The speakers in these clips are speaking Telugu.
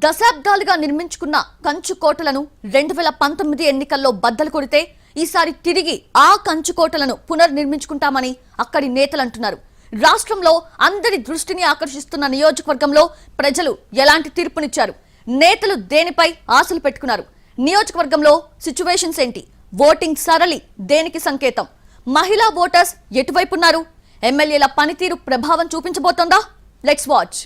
దశాబ్దాలుగా నిర్మించుకున్న కంచుకోటలను 2019 ఎన్నికల్లో బద్దలు కొడితే ఈసారి తిరిగి ఆ కంచుకోటలను పునర్నిర్మించుకుంటామని అక్కడి నేతలు అంటున్నారు. రాష్ట్రంలో అందరి దృష్టిని ఆకర్షిస్తున్న నియోజకవర్గంలో ప్రజలు ఎలాంటి తీర్పునిచ్చారు? నేతలు దేనిపై ఆశలు పెట్టుకున్నారు? నియోజకవర్గంలో సిచ్యువేషన్స్ ఏంటి? ఓటింగ్ సరళి దేనికి సంకేతం? మహిళా ఓటర్స్ ఎటువైపు ఉన్నారు? ఎమ్మెల్యేల పనితీరు ప్రభావం చూపించబోతోందా? Let's watch.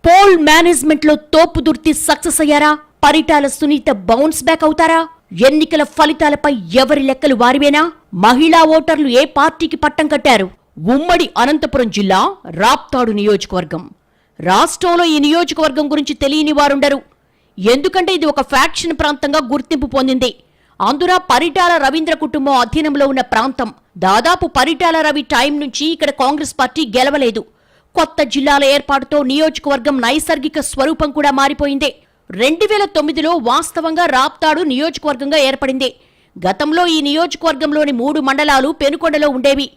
పోల్ మేనేజ్మెంట్ లో తోపుదుర్తి సక్సెస్ అయ్యారా? పరిటాల సునీత బౌన్స్ బ్యాక్ అవుతారా? ఎన్నికల ఫలితాలపై ఎవరి లెక్కలు వారివేనా? మహిళా ఓటర్లు ఏ పార్టీకి పట్టం కట్టారు? ఉమ్మడి అనంతపురం జిల్లా రాప్తాడు నియోజకవర్గం. రాష్ట్రంలో ఈ నియోజకవర్గం గురించి తెలియని వారుండరు. ఎందుకంటే ఇది ఒక ఫ్యాక్షన్ ప్రాంతంగా గుర్తింపు పొందింది. అందున పరిటాల రవీంద్ర కుటుంబం అధీనంలో ఉన్న ప్రాంతం. దాదాపు పరిటాల రవి టైం నుంచి ఇక్కడ కాంగ్రెస్ పార్టీ గెలవలేదు. కొత్త జిల్లాల ఏర్పాటుతో నియోజకవర్గం నైసర్గిక స్వరూపం కూడా మారిపోయింది. 2009లో వాస్తవంగా రాప్తాడు నియోజకవర్గంగా ఏర్పడింది. గతంలో ఈ నియోజకవర్గంలోని 3 మండలాలు పెనుకొండలో ఉండేవి.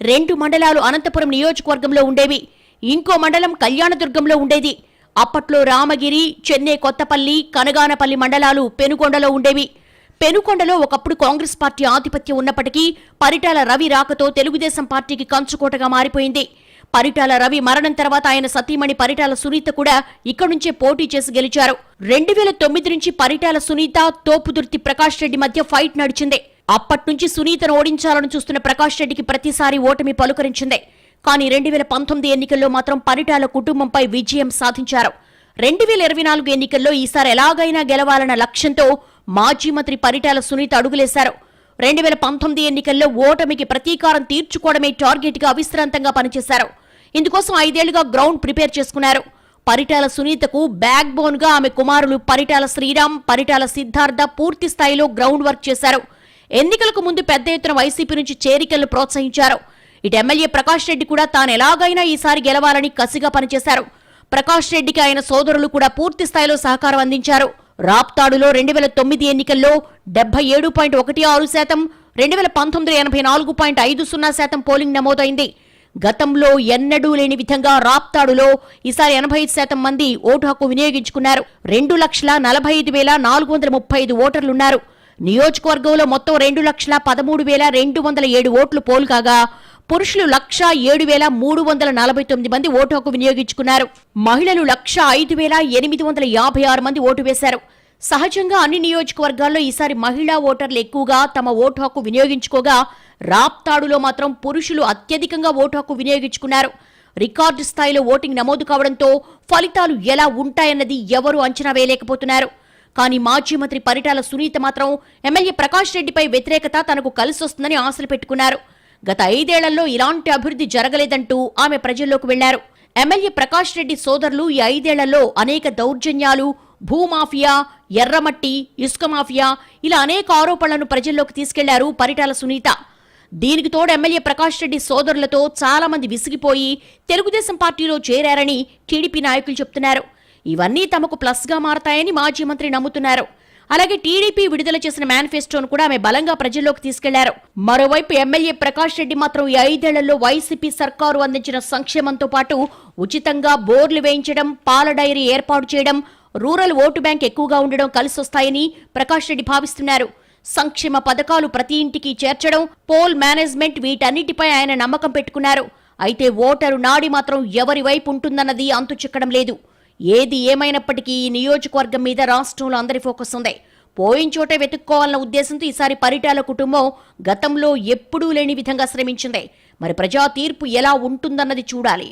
2 మండలాలు అనంతపురం నియోజకవర్గంలో ఉండేవి. ఇంకో మండలం కళ్యాణదుర్గంలో ఉండేది. అప్పట్లో రామగిరి, చెన్నై కొత్తపల్లి, కనగానపల్లి మండలాలు పెనుకొండలో ఉండేవి. పెనుకొండలో ఒకప్పుడు కాంగ్రెస్ పార్టీ ఆధిపత్యం ఉన్నప్పటికీ పరిటాల రవి రాకతో తెలుగుదేశం పార్టీకి కంచుకోటగా మారిపోయింది. పరిటాల రవి మరణం తర్వాత ఆయన సతీమణి పరిటాల సునీత కూడా ఇక్కడి నుంచే పోటీ చేసి గెలిచారు. 2009 నుంచి పరిటాల సునీత, తోపుదుర్తి ప్రకాష్ రెడ్డి మధ్య ఫైట్ నడిచింది. అప్పట్నుంచి సునీతను ఓడించాలని చూస్తున్న ప్రకాష్ రెడ్డికి ప్రతిసారి ఓటమి పలుకరించింది. కానీ 2019 ఎన్నికల్లో మాత్రం పరిటాల కుటుంబంపై విజయం సాధించారు. 2024 ఎన్నికల్లో ఈసారి ఎలాగైనా గెలవాలన్న లక్ష్యంతో మాజీ మంత్రి పరిటాల సునీత అడుగులేశారు. 2019 ఎన్నికల్లో ఓటమికి ప్రతీకారం తీర్చుకోవడమే టార్గెట్ గా అవిశ్రాంతంగా పనిచేశారు. ఇందుకోసం 5 ఏళ్లుగా గ్రౌండ్ ప్రిపేర్ చేసుకున్నారు. పరిటాల సునీతకు బ్యాక్ బోన్ గా ఆమె కుమారులు పరిటాల శ్రీరామ్, పరిటాల సిద్ధార్థ పూర్తి స్థాయిలో గ్రౌండ్ వర్క్ చేశారు. ఎన్నికలకు ముందు పెద్ద ఎత్తున వైసీపీ నుంచి చేరికలను ప్రోత్సహించారు. ఇటు ఎమ్మెల్యే ప్రకాష్ రెడ్డి కూడా తాను ఎలాగైనా ఈసారి గెలవాలని కసిగా పనిచేశారు. ప్రకాష్ రెడ్డికి ఆయన సోదరులు కూడా పూర్తి స్థాయిలో సహకారం అందించారు. రాప్తాడులో 2009 ఎన్నికల్లో 77.16%, 2019 84.50% పోలింగ్ నమోదైంది. గతంలో ఎన్నడూ లేని విధంగా రాప్తాడులో ఈసారి 85% మంది ఓటు హక్కు వినియోగించుకున్నారు. 2,45,435 ఓటర్లున్నారు. నియోజకవర్గంలో మొత్తం 2,13,207 ఓట్లు పోలు కాగా పురుషులు 1,07,349 మంది ఓటు హక్కు వినియోగించుకున్నారు. మహిళలు 1,05,856 మంది ఓటు వేశారు. సహజంగా అన్ని నియోజకవర్గాల్లో ఈసారి మహిళా ఓటర్లు ఎక్కువగా తమ ఓటు హక్కు వినియోగించుకోగా రాప్తాడులో మాత్రం పురుషులు అత్యధికంగా ఓటు హక్కు వినియోగించుకున్నారు. రికార్డు స్థాయిలో ఓటింగ్ నమోదు కావడంతో ఫలితాలు ఎలా ఉంటాయన్నది ఎవరూ అంచనా వేయలేకపోతున్నారు. కానీ మాజీ మంత్రి పరిటాల సునీత మాత్రం ఎమ్మెల్యే ప్రకాష్ రెడ్డిపై వ్యతిరేకత తనకు కలిసొస్తుందని ఆశలు పెట్టుకున్నారు. గత 5 ఏళ్లలో ఇలాంటి అభివృద్ధి జరగలేదంటూ ఆమె ప్రజల్లోకి వెళ్లారు. ఎమ్మెల్యే ప్రకాష్ రెడ్డి సోదరులు ఈ 5 ఏళ్లలో అనేక దౌర్జన్యాలు, భూమాఫియా, ఎర్రమట్టి, ఇసుక మాఫియా ఇలా అనేక ఆరోపణలను ప్రజల్లోకి తీసుకెళ్లారు పరిటాల సునీత. దీనికి తోడు ఎమ్మెల్యే ప్రకాష్ రెడ్డి సోదరులతో చాలా మంది విసిగిపోయి తెలుగుదేశం పార్టీలో చేరారని టీడీపీ నాయకులు చెప్తున్నారు. ఇవన్నీ తమకు ప్లస్ గా మారతాయని మాజీ మంత్రి నమ్ముతున్నారు. అలాగే టీడీపీ విడుదల చేసిన మేనిఫెస్టోను కూడా ఆమె బలంగా ప్రజల్లోకి తీసుకెళ్లారు. మరోవైపు ఎమ్మెల్యే ప్రకాష్ రెడ్డి మాత్రం ఈ 5 ఏళ్లలో వైసీపీ సర్కారు అందించిన సంక్షేమంతో పాటు ఉచితంగా బోర్లు వేయించడం, పాల డైరీ ఏర్పాటు చేయడం, రూరల్ ఓటు బ్యాంక్ ఎక్కువగా ఉండడం కలిసొస్తాయని ప్రకాష్ రెడ్డి భావిస్తున్నారు. సంక్షేమ పథకాలు ప్రతి ఇంటికి చేర్చడం, పోల్ మేనేజ్మెంట్ వీటన్నిటిపై ఆయన నమ్మకం పెట్టుకున్నారు. అయితే ఓటరు నాడి మాత్రం ఎవరి వైపు ఉంటుందన్నది అంతు చిక్కడం లేదు. ఏది ఏమైనప్పటికీ ఈ నియోజకవర్గం మీద రాష్ట్రంలో అందరి ఫోకస్ ఉంది. పోయిన చోటే వెతుక్కోవాలన్న ఉద్దేశంతో ఈసారి పరిటాల కుటుంబం గతంలో ఎప్పుడూ లేని విధంగా శ్రమించింది. మరి ప్రజా తీర్పు ఎలా ఉంటుందన్నది చూడాలి.